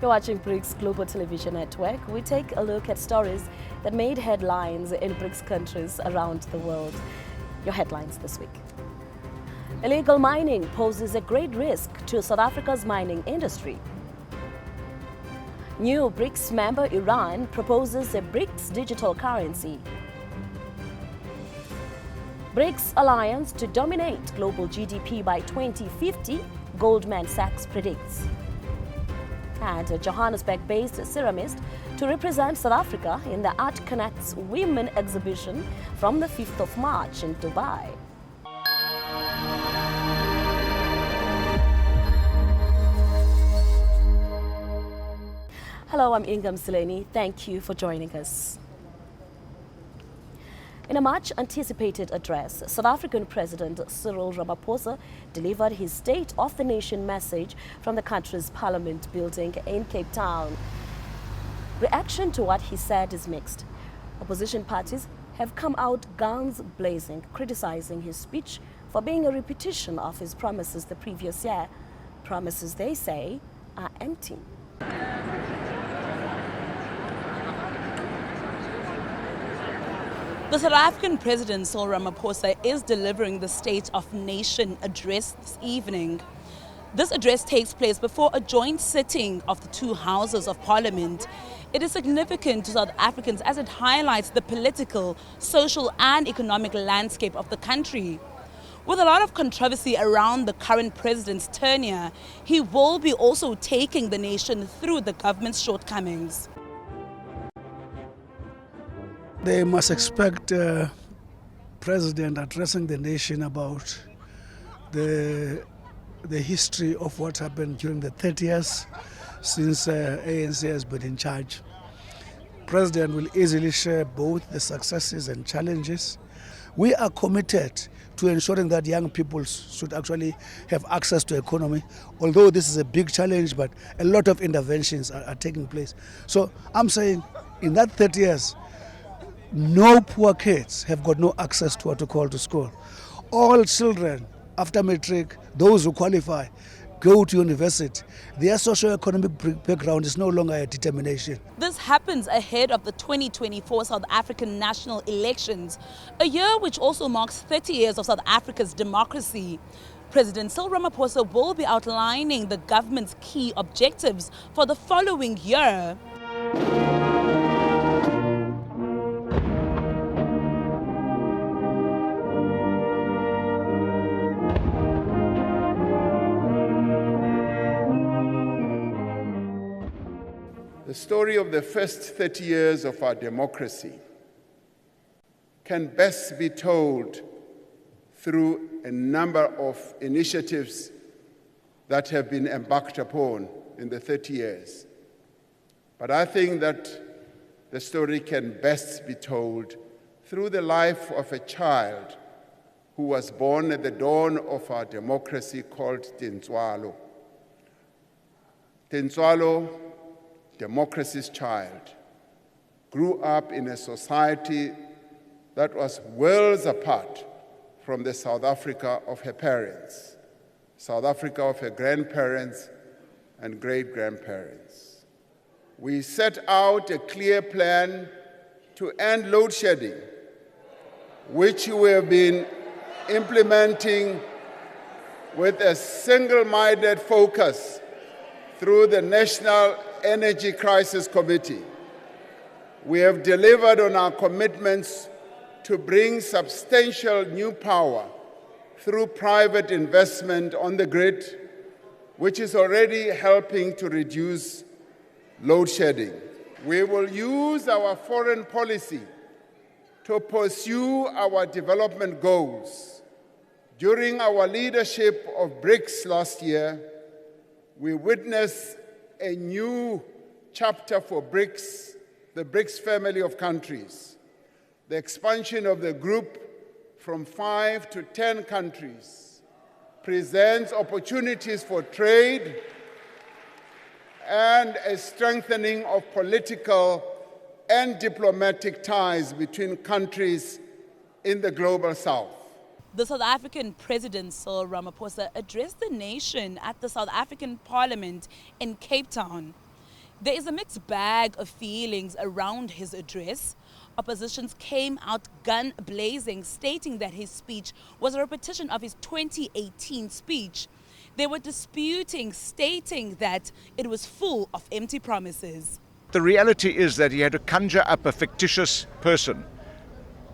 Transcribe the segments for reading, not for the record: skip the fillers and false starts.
You're watching BRICS Global Television Network. We take a look at stories that made headlines in BRICS countries around the world. Your headlines this week. Illegal mining poses a great risk to South Africa's mining industry. New BRICS member Iran proposes a BRICS digital currency. BRICS Alliance to dominate global GDP by 2050, Goldman Sachs predicts. And a Johannesburg-based ceramist to represent South Africa in the Art Connects Women exhibition from the 5th of March in Dubai. Hello, I'm Ingam Sileni. Thank you for joining us. In a much-anticipated address, South African President Cyril Ramaphosa delivered his State of the Nation message from the country's Parliament building in Cape Town. Reaction to what he said is mixed. Opposition parties have come out guns blazing, criticizing his speech for being a repetition of his promises the previous year. Promises, they say, are empty. The South African President Cyril Ramaphosa is delivering the State of Nation address this evening. This address takes place before a joint sitting of the two houses of Parliament. It is significant to South Africans as it highlights the political, social and economic landscape of the country. With a lot of controversy around the current president's tenure, he will be also taking the nation through the government's shortcomings. They must expect President addressing the nation about the history of what happened during the 30 years since ANC has been in charge. President will easily share both the successes and challenges. We are committed to ensuring that young people should actually have access to economy, although this is a big challenge, but a lot of interventions are taking place. So I'm saying in that 30 years, no poor kids have got no access to what to call to school. All children after matric, those who qualify, go to university. Their socio-economic background is no longer a determination. This happens ahead of the 2024 South African national elections, a year which also marks 30 years of South Africa's democracy. President Cyril Ramaphosa will be outlining the government's key objectives for the following year. The story of the first 30 years of our democracy can best be told through a number of initiatives that have been embarked upon in the 30 years. But I think that the story can best be told through the life of a child who was born at the dawn of our democracy called Tintswalo. Tintswalo, democracy's child, grew up in a society that was worlds apart from the South Africa of her parents, South Africa of her grandparents and great-grandparents. We set out a clear plan to end load shedding, which we have been implementing with a single-minded focus through the National Energy Crisis Committee. We have delivered on our commitments to bring substantial new power through private investment on the grid, which is already helping to reduce load shedding. We will use our foreign policy to pursue our development goals. During our leadership of BRICS last year, we witnessed a new chapter for BRICS, the BRICS family of countries. The expansion of the group from 5 to 10 countries presents opportunities for trade and a strengthening of political and diplomatic ties between countries in the global south. The South African President Cyril Ramaphosa addressed the nation at the South African Parliament in Cape Town. There is a mixed bag of feelings around his address. Oppositions came out gun blazing, stating that his speech was a repetition of his 2018 speech. They were disputing, stating that it was full of empty promises. The reality is that he had to conjure up a fictitious person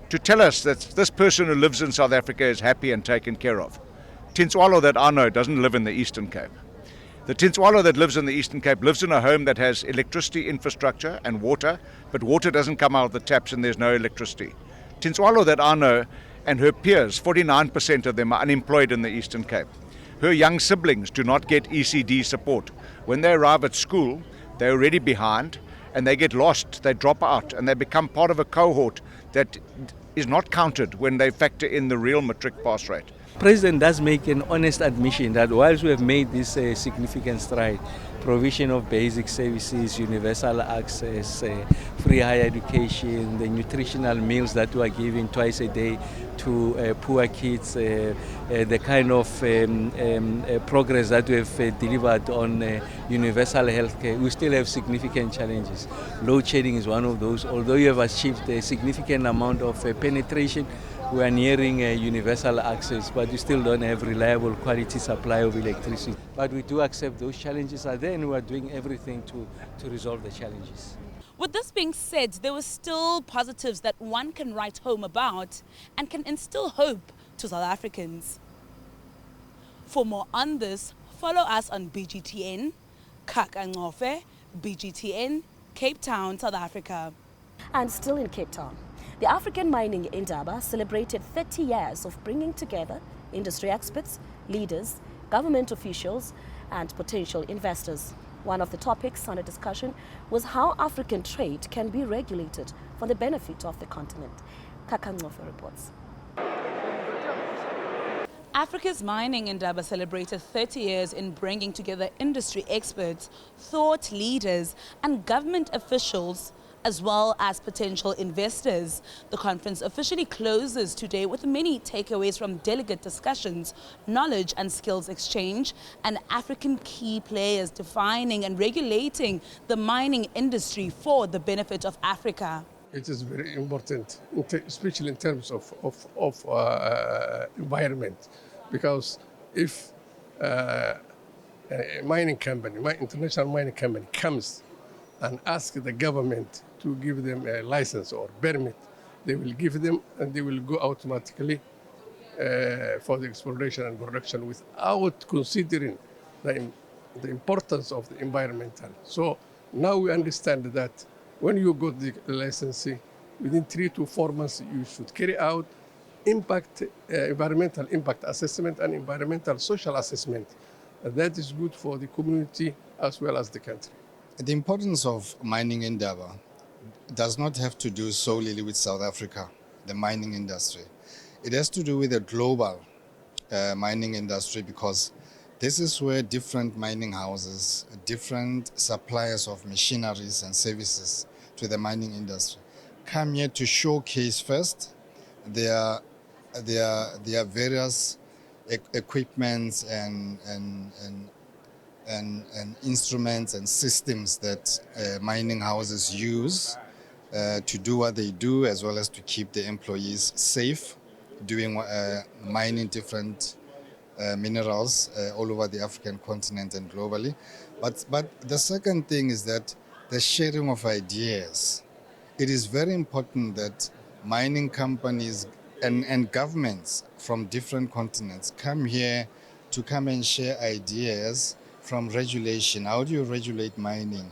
to tell us that this person who lives in South Africa is happy and taken care of. Tinswalo that I know doesn't live in the Eastern Cape. The Tinswalo that lives in the Eastern Cape lives in a home that has electricity infrastructure and water, but water doesn't come out of the taps and there's no electricity. Tinswalo that I know and her peers, 49% of them are unemployed in the Eastern Cape. Her young siblings do not get ECD support. When they arrive at school, they're already behind and they get lost, they drop out and they become part of a cohort that is not counted when they factor in the real matric pass rate. The President does make an honest admission that whilst we have made this significant stride, provision of basic services, universal access, free higher education, the nutritional meals that we are giving twice a day to poor kids, the kind of progress that we have delivered on universal health care, we still have significant challenges. Load shedding is one of those. Although you have achieved a significant amount of penetration, we are nearing universal access, but we still don't have reliable quality supply of electricity. But we do accept those challenges are there and we are doing everything to resolve the challenges. With this being said, there were still positives that one can write home about and can instill hope to South Africans. For more on this, follow us on BGTN, Kakangofe, BGTN, Cape Town, South Africa. And still in Cape Town, the African mining Indaba celebrated 30 years of bringing together industry experts, leaders, government officials, and potential investors. One of the topics under discussion was how African trade can be regulated for the benefit of the continent. Kakangcofe reports. Africa's mining Indaba celebrated 30 years in bringing together industry experts, thought leaders, and government officials, as well as potential investors. The conference officially closes today with many takeaways from delegate discussions, knowledge and skills exchange, and African key players defining and regulating the mining industry for the benefit of Africa. It is very important, especially in terms of environment, because if a mining company, international mining company comes and asks the government to give them a license or permit, they will give them and they will go automatically for the exploration and production without considering the importance of the environmental. So now we understand that when you got the licensing, within 3 to 4 months you should carry out environmental impact assessment and environmental social assessment. And that is good for the community as well as the country. The importance of mining Indaba does not have to do solely with South Africa, the mining industry. It has to do with the global mining industry, because this is where different mining houses, different suppliers of machineries and services to the mining industry come here to showcase first their various equipments and instruments and systems that mining houses use to do what they do, as well as to keep the employees safe doing mining different minerals all over the African continent and globally. But the second thing is that the sharing of ideas. It is very important that mining companies and governments from different continents come here to come and share ideas from regulation. How do you regulate mining?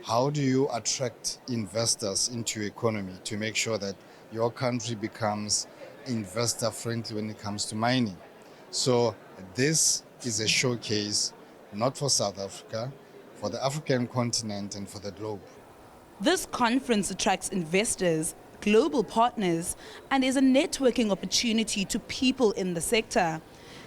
How do you attract investors into your economy to make sure that your country becomes investor friendly when it comes to mining? So this is a showcase not for South Africa, for the African continent and for the globe. This conference attracts investors, global partners, and is a networking opportunity to people in the sector.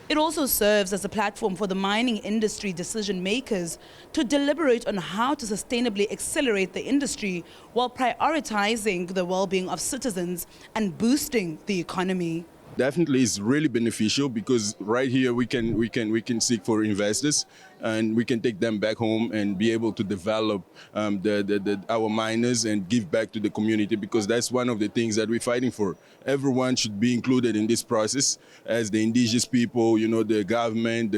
It also serves as a platform for the mining industry decision makers to deliberate on how to sustainably accelerate the industry while prioritizing the well-being of citizens and boosting the economy. definitely is really beneficial, because right here we can seek for investors, and we can take them back home and be able to develop our miners and give back to the community, because that's one of the things that we're fighting for. Everyone should be included in this process, as the indigenous people, the government,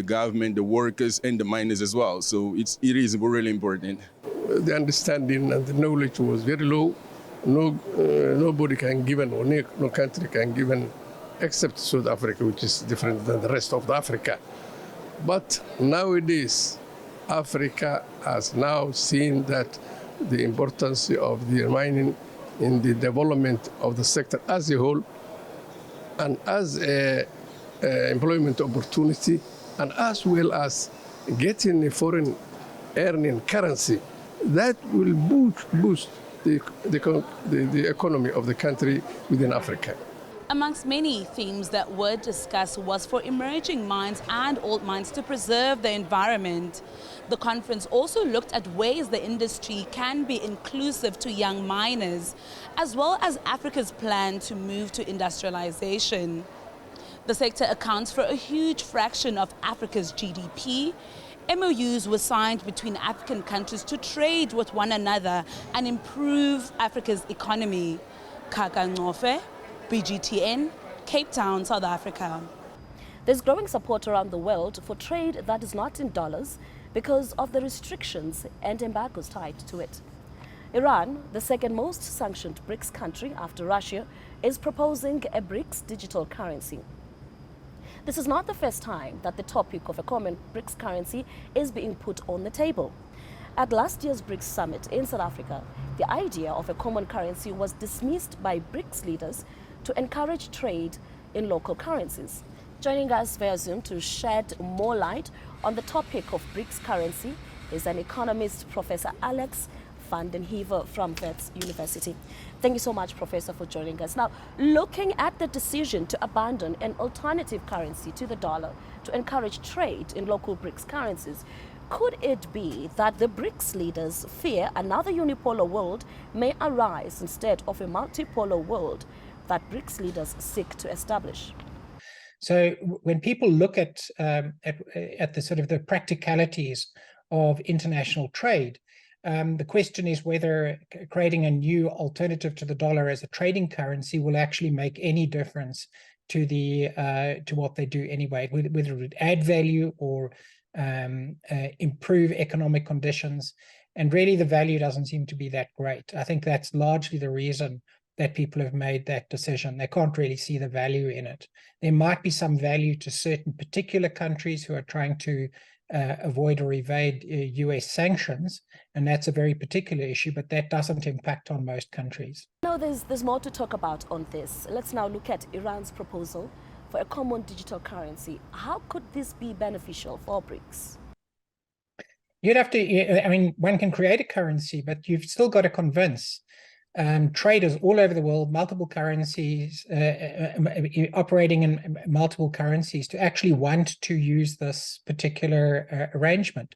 the workers, and the miners as well. So it is really important. The understanding and the knowledge was very low. Nobody can give or no country can give except South Africa, which is different than the rest of Africa. But nowadays, Africa has now seen that the importance of the mining in the development of the sector as a whole, and as a employment opportunity, and as well as getting a foreign earning currency that will boost the economy of the country within Africa. Amongst many themes that were discussed was for emerging mines and old mines to preserve the environment. The conference also looked at ways the industry can be inclusive to young miners, as well as Africa's plan to move to industrialization. The sector accounts for a huge fraction of Africa's GDP. MOUs were signed between African countries to trade with one another and improve Africa's economy. Kaka Ngofe, BGTN, Cape Town, South Africa. There's growing support around the world for trade that is not in dollars because of the restrictions and embargoes tied to it. Iran, the second most sanctioned BRICS country after Russia, is proposing a BRICS digital currency. This is not the first time that the topic of a common BRICS currency is being put on the table. At last year's BRICS summit in South Africa, the idea of a common currency was dismissed by BRICS leaders to encourage trade in local currencies. Joining us via Zoom to shed more light on the topic of BRICS currency is an economist, Professor Alex van den Heever from Wits University. Thank you so much, Professor, for joining us. Now, looking at the decision to abandon an alternative currency to the dollar to encourage trade in local BRICS currencies, could it be that the BRICS leaders fear another unipolar world may arise instead of a multipolar world that BRICS leaders seek to establish? So when people look at the sort of the practicalities of international trade, the question is whether creating a new alternative to the dollar as a trading currency will actually make any difference to what they do anyway, whether it would add value or improve economic conditions. And really the value doesn't seem to be that great. I think that's largely the reason that people have made that decision. They can't really see the value in it. There might be some value to certain particular countries who are trying to avoid or evade US sanctions, and that's a very particular issue, but that doesn't impact on most countries. Now, there's more to talk about on this. Let's now look at Iran's proposal for a common digital currency. How could this be beneficial for BRICS? You'd have to, I mean, one can create a currency, but you've still got to convince traders all over the world, multiple currencies, operating in multiple currencies, to actually want to use this particular arrangement.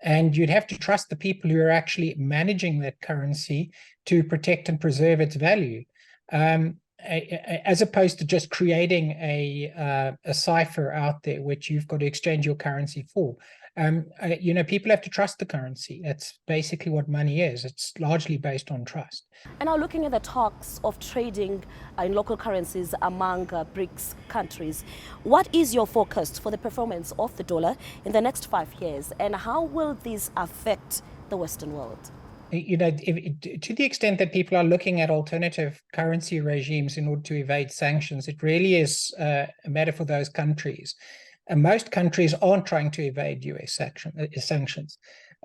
And you'd have to trust the people who are actually managing that currency to protect and preserve its value, as opposed to just creating a cipher out there which you've got to exchange your currency for. People have to trust the currency. That's basically what money is. It's largely based on trust. And now looking at the talks of trading in local currencies among BRICS countries, what is your forecast for the performance of the dollar in the next 5 years, and how will this affect the Western world? To the extent that people are looking at alternative currency regimes in order to evade sanctions, it really is a matter for those countries. And most countries aren't trying to evade US sanctions.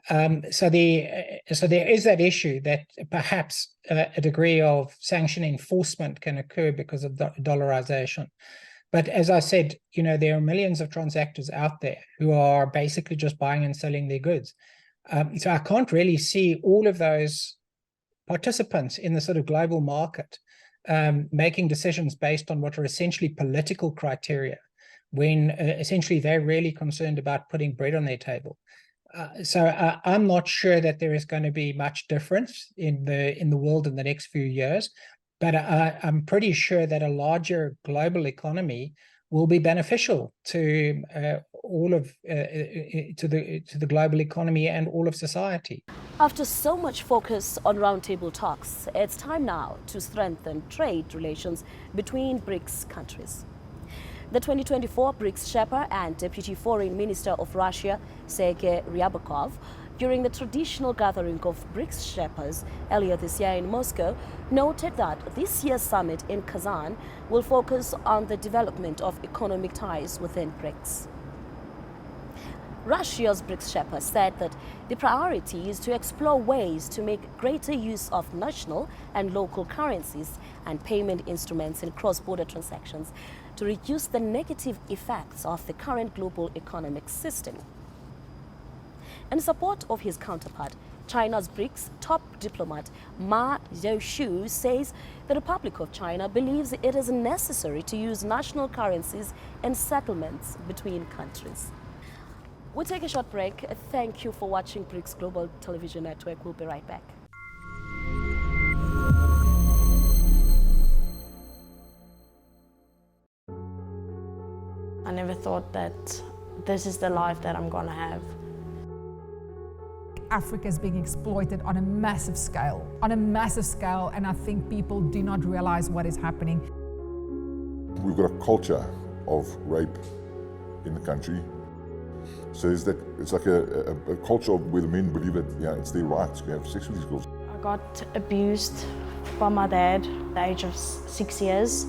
So there is that issue that perhaps a degree of sanction enforcement can occur because of dollarization. But as I said, there are millions of transactors out there who are basically just buying and selling their goods. So I can't really see all of those participants in the sort of global market making decisions based on what are essentially political criteria, when essentially they're really concerned about putting bread on their table. So I'm not sure that there is going to be much difference in the world in the next few years. But I'm pretty sure that a larger global economy will be beneficial to all of to the global economy and all of society. After so much focus on roundtable talks, it's time now to strengthen trade relations between BRICS countries. The 2024 BRICS Sherpa and Deputy Foreign Minister of Russia, Sergei Ryabkov, during the traditional gathering of BRICS Sherpas earlier this year in Moscow, noted that this year's summit in Kazan will focus on the development of economic ties within BRICS. Russia's BRICS Sherpa said that the priority is to explore ways to make greater use of national and local currencies and payment instruments in cross-border transactions to reduce the negative effects of the current global economic system. In support of his counterpart, China's BRICS top diplomat Ma Zhoushu says the Republic of China believes it is necessary to use national currencies in settlements between countries. We'll take a short break. Thank you for watching BRICS Global Television Network. We'll be right back. I never thought that this is the life that I'm gonna have. Africa is being exploited on a massive scale, and I think people do not realize what is happening. We've got a culture of rape in the country. So it's like a culture where the men believe that it's their right to have sex with these girls. I got abused by my dad at the age of 6 years.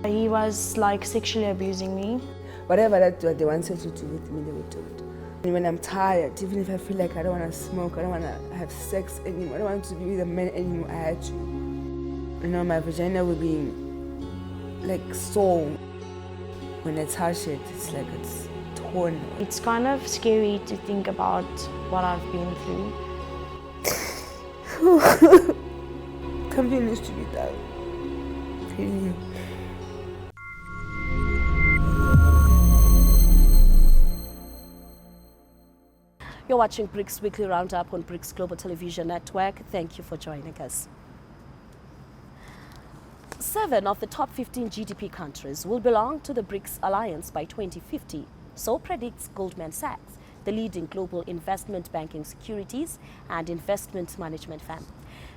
He was like sexually abusing me. Whatever they wanted to do with me, they would do it. And when I'm tired, even if I feel like I don't want to smoke, I don't want to have sex anymore, I don't want to be with a man anymore, I had to. My vagina would be like sore. When I touch it, it's like it's torn. It's kind of scary to think about what I've been through. Something needs to be done. Really. You're watching BRICS Weekly Roundup on BRICS Global Television Network. Thank you for joining us. 7 of the top 15 GDP countries will belong to the BRICS Alliance by 2050, so predicts Goldman Sachs, the leading global investment banking, securities and investment management firm.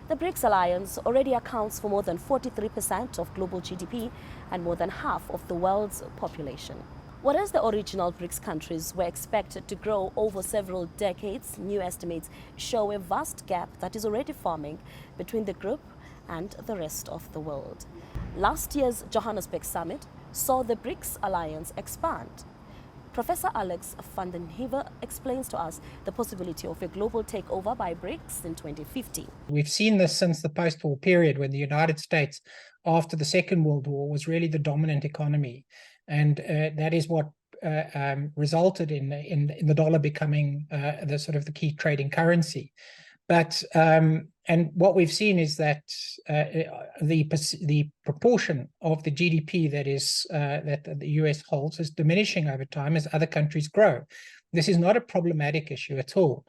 The BRICS Alliance already accounts for more than 43% of global GDP and more than half of the world's population. Whereas the original BRICS countries were expected to grow over several decades, new estimates show a vast gap that is already forming between the group and the rest of the world. Last year's Johannesburg summit saw the BRICS Alliance expand. Professor Alex van den Heever explains to us the possibility of a global takeover by BRICS in 2050. We've seen this since the post-war period, when the United States, after the Second World War, was really the dominant economy. And that is what resulted in the dollar becoming the sort of the key trading currency. But and what we've seen is that the proportion of the GDP that is that the US holds is diminishing over time as other countries grow. This is not a problematic issue at all.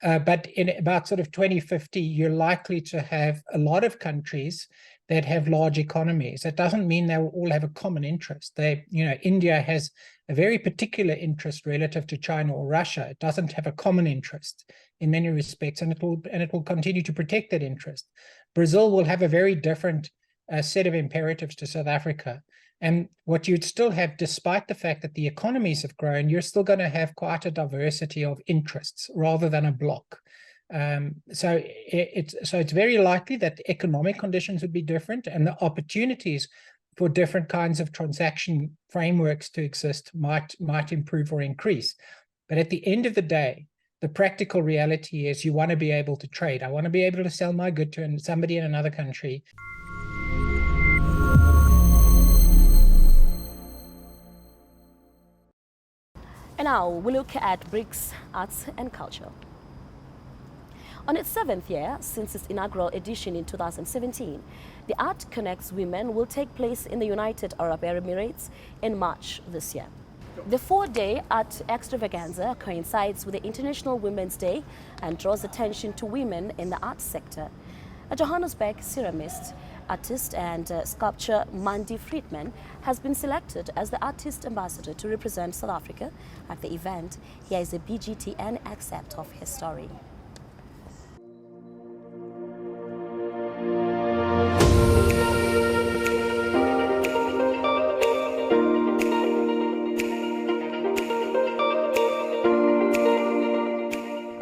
But in about sort of 2050, you're likely to have a lot of countries that have large economies. That doesn't mean they will all have a common interest. India has a very particular interest relative to China or Russia. It doesn't have a common interest in many respects, and it will continue to protect that interest. Brazil will have a very different set of imperatives to South Africa. And what you'd still have, despite the fact that the economies have grown, you're still going to have quite a diversity of interests rather than a bloc. So it's very likely that the economic conditions would be different, and the opportunities for different kinds of transaction frameworks to exist might improve or increase. But at the end of the day, the practical reality is you want to be able to trade. I want to be able to sell my good to somebody in another country. And now we look at BRICS Arts and Culture. On its 7th year since its inaugural edition in 2017, the Art Connects Women will take place in the United Arab Emirates in March this year. The 4-day art extravaganza coincides with the International Women's Day and draws attention to women in the arts sector. A Johannesburg ceramist Artist and sculptor Mandy Friedman has been selected as the artist ambassador to represent South Africa at the event. Here is a BGTN excerpt of his story.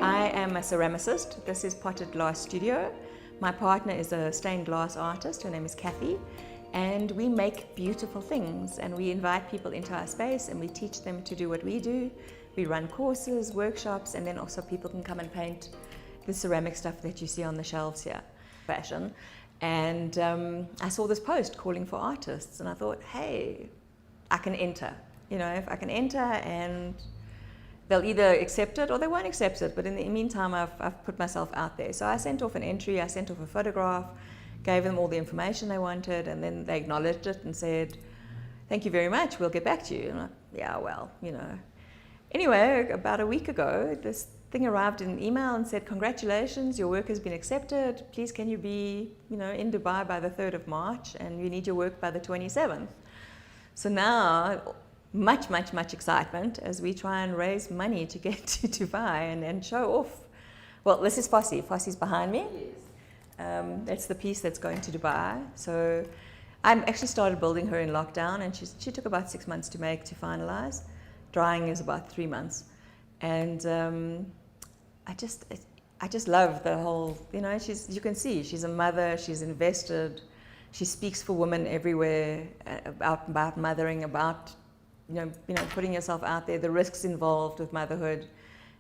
I am a ceramicist. This is Potted Glass Studio. My partner is a stained glass artist. Her name is Kathy. And we make beautiful things, and we invite people into our space and we teach them to do what we do. We run courses, workshops, and then also people can come and paint the ceramic stuff that you see on the shelves here, fashion. And I saw this post calling for artists, and I thought, hey, I can enter. You know, if I can enter, and they'll either accept it or they won't accept it. But in the meantime, I've put myself out there. So I sent off an entry, I sent off a photograph, gave them all the information they wanted, and then they acknowledged it and said, thank you very much, we'll get back to you. And I'm like, yeah, well, you know. Anyway, about a week ago, this thing arrived in an email and said, congratulations, your work has been accepted. Please can you be, you know, in Dubai by the 3rd of March, and we need your work by the 27th. So now, much excitement as we try and raise money to get to Dubai and show off. Well, this is Fossey. Fossey's behind me. Yes. That's the piece that's going to Dubai. So I actually started building her in lockdown, and she took about 6 months to make, to finalize. Drying is about 3 months. And I just love the whole, you know, you can see she's a mother, she's invested, she speaks for women everywhere about mothering, about you know, putting yourself out there, the risks involved with motherhood,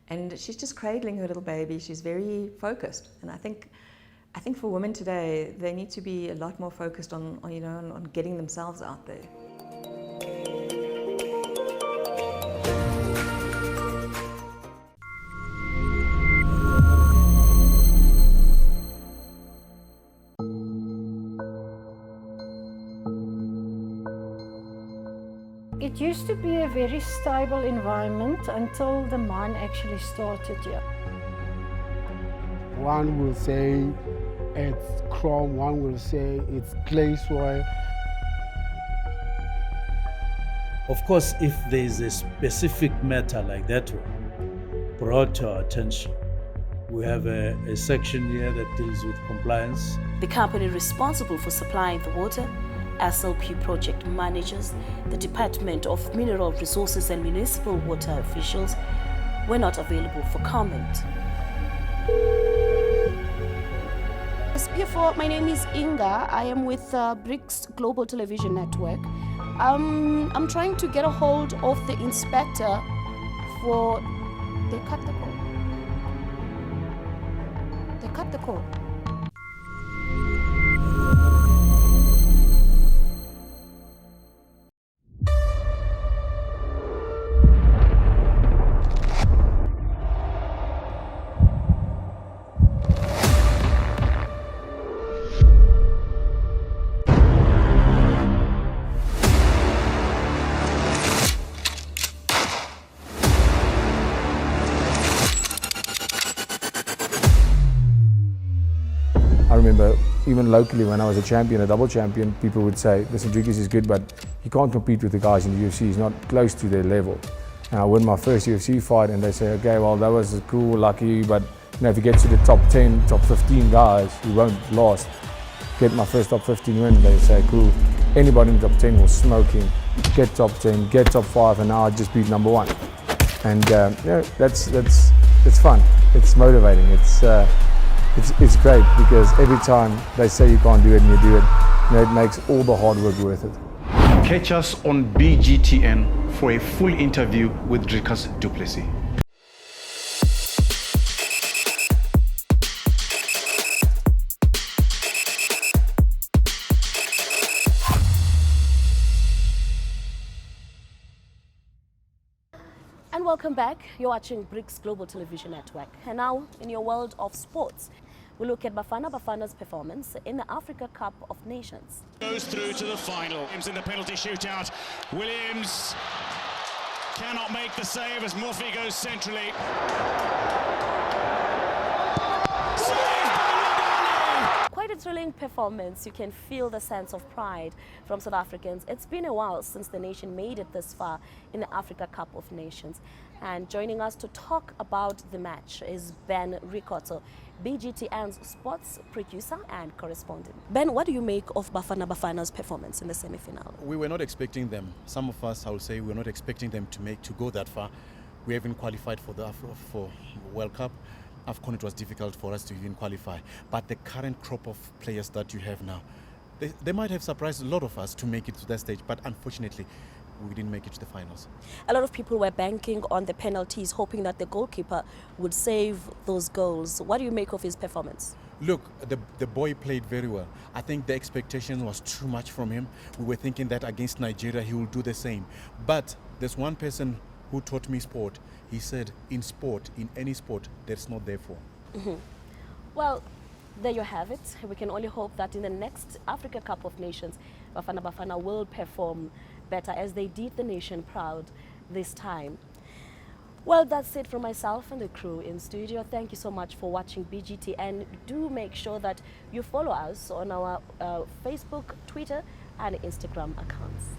and she's just cradling her little baby. She's very focused, and I think for women today, they need to be a lot more focused on you know, on getting themselves out there. It used to be a very stable environment until the mine actually started here. One will say it's chrome, one will say it's clay soil. Of course, if there is a specific matter like that one brought to our attention, we have a section here that deals with compliance. The company responsible for supplying the water, SLP project managers, the Department of Mineral Resources and municipal water officials were not available for comment. My name is Inga. I am with BRICS Global Television Network. I'm trying to get a hold of the inspector for... They cut the call. They cut the call. I remember even locally when I was a champion, a double champion, people would say, listen, Dricus is good, but he can't compete with the guys in the UFC. He's not close to their level. And I win my first UFC fight and they say, okay, well, that was cool, lucky, but you know, if you get to the top 10, top 15 guys, you won't last. Get my first top 15 win, they say, cool. Anybody in the top 10 will smoke him. Get top 10, get top 5, and now I just beat number 1. And you know, it's fun, it's motivating, it's great because every time they say you can't do it and you do it, you know, it makes all the hard work worth it. Catch us on BGTN for a full interview with Dricus du Plessis. And welcome back. You're watching BRICS Global Television Network. And now, in your world of sports, we look at Bafana's performance in the Africa Cup of Nations. Goes through to the final. Williams in the penalty shootout. Williams cannot make the save as Murphy goes centrally. Quite a thrilling performance. You can feel the sense of pride from South Africans. It's been a while since the nation made it this far in the Africa Cup of Nations. And joining us to talk about the match is Ben Ricoto, BGTN's sports producer and correspondent. Ben, what do you make of Bafana Bafana's performance in the semi-final? We were not expecting them. Some of us, I would say, we were not expecting them to go that far. We haven't qualified for World Cup. AFCON, it was difficult for us to even qualify. But the current crop of players that you have now, they might have surprised a lot of us to make it to that stage, but unfortunately, we didn't make it to the finals. A lot of people were banking on the penalties, hoping that the goalkeeper would save those goals. What do you make of his performance? Look, the boy played very well. I think the expectation was too much from him. We were thinking that against Nigeria, he will do the same. But there's one person who taught me sport. He said, in sport, in any sport, there's not therefore. Well, there you have it. We can only hope that in the next Africa Cup of Nations, Bafana Bafana will perform better as they did the nation proud this time. Well, that's it from myself and the crew in studio. Thank you so much for watching BGT, and do make sure that you follow us on our Facebook, Twitter and Instagram accounts.